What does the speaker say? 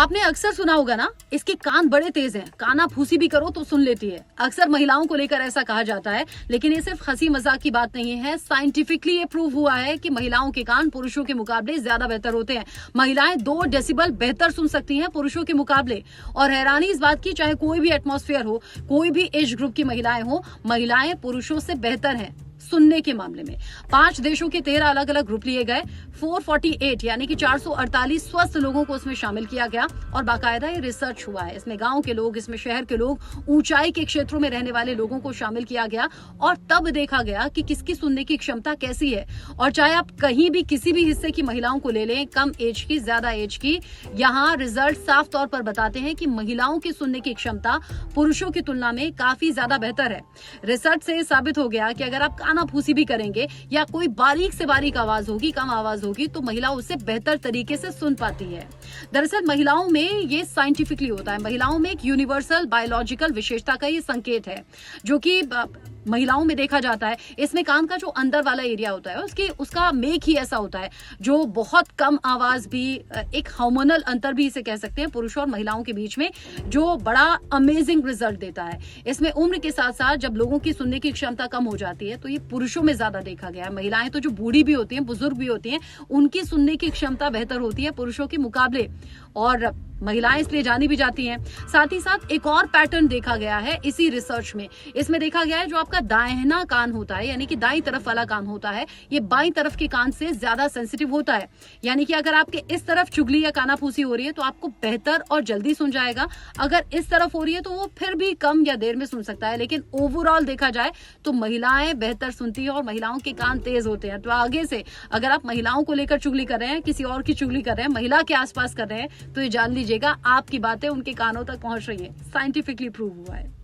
आपने अक्सर सुना होगा ना, इसके कान बड़े तेज हैं, कानाफूसी भी करो तो सुन लेती है। अक्सर महिलाओं को लेकर ऐसा कहा जाता है, लेकिन ये सिर्फ हंसी मजाक की बात नहीं है। साइंटिफिकली ये प्रूव हुआ है कि महिलाओं के कान पुरुषों के मुकाबले ज्यादा बेहतर होते हैं। महिलाएं 2 डेसिबल बेहतर सुन सकती हैं पुरुषों के मुकाबले। और हैरानी इस बात की, चाहे कोई भी एटमॉस्फेयर हो, कोई भी एज ग्रुप की महिलाएं हो, महिलाएं पुरुषों से बेहतर हैं सुनने के मामले में। 5 देशों के 13 अलग अलग ग्रुप लिए गए। 448 यानी कि 448 स्वस्थ लोगों को उसमें शामिल किया गया और बाकायदा ये रिसर्च हुआ है। इसमें गांव के लोग, इसमें शहर के लोग, ऊंचाई के क्षेत्रों में रहने वाले लोगों को शामिल किया गया और तब देखा गया कि किसकी सुनने की क्षमता कैसी है। और चाहे आप कहीं भी किसी भी हिस्से की महिलाओं को ले लें, कम एज की, ज्यादा एज की, यहाँ रिजल्ट साफ तौर पर बताते हैं कि महिलाओं की सुनने की क्षमता पुरुषों की तुलना में काफी ज्यादा बेहतर है। रिसर्च से साबित हो गया कि अगर आप कानाफूसी भी करेंगे या कोई बारीक से बारीक आवाज होगी, कम आवाज होगी, तो महिला उससे बेहतर तरीके से सुन पाती है। दरअसल महिलाओं में ये साइंटिफिकली होता है। महिलाओं में एक यूनिवर्सल बायोलॉजिकल विशेषता का ये संकेत है जो कि महिलाओं में देखा जाता है। इसमें कान का जो अंदर वाला एरिया होता है उसका मेक ही ऐसा होता है जो बहुत कम आवाज भी, एक हार्मोनल अंतर भी इसे कह सकते हैं पुरुषों और महिलाओं के बीच में, जो बड़ा अमेजिंग रिजल्ट देता है। इसमें उम्र के साथ साथ जब लोगों की सुनने की क्षमता कम हो जाती है तो ये पुरुषों में ज्यादा देखा गया है। महिलाएं तो जो बूढ़ी भी होती हैं, बुजुर्ग भी होती हैं, उनकी सुनने की क्षमता बेहतर होती है पुरुषों के मुकाबले और महिलाएं इसलिए जानी भी जाती हैं। साथ ही साथ एक और पैटर्न देखा गया है इसी रिसर्च में। इसमें देखा गया है जो आपका दाहिना कान होता है, यानी कि दाईं तरफ वाला कान होता है, ये बाईं तरफ के कान से ज्यादा सेंसिटिव होता है। यानी कि अगर आपके इस तरफ चुगली या कानाफूसी हो रही है तो आपको बेहतर और जल्दी सुन जाएगा। अगर इस तरफ हो रही है तो वो फिर भी कम या देर में सुन सकता है। लेकिन ओवरऑल देखा जाए तो महिलाएं बेहतर सुनती है और महिलाओं के कान तेज होते हैं। तो आगे से अगर आप महिलाओं को लेकर चुगली कर रहे हैं, किसी और की चुगली कर रहे हैं, महिला के आसपास कर रहे हैं, तो ये जान लीजिएगा आपकी बातें उनके कानों तक पहुंच रही है। साइंटिफिकली प्रूव हुआ है।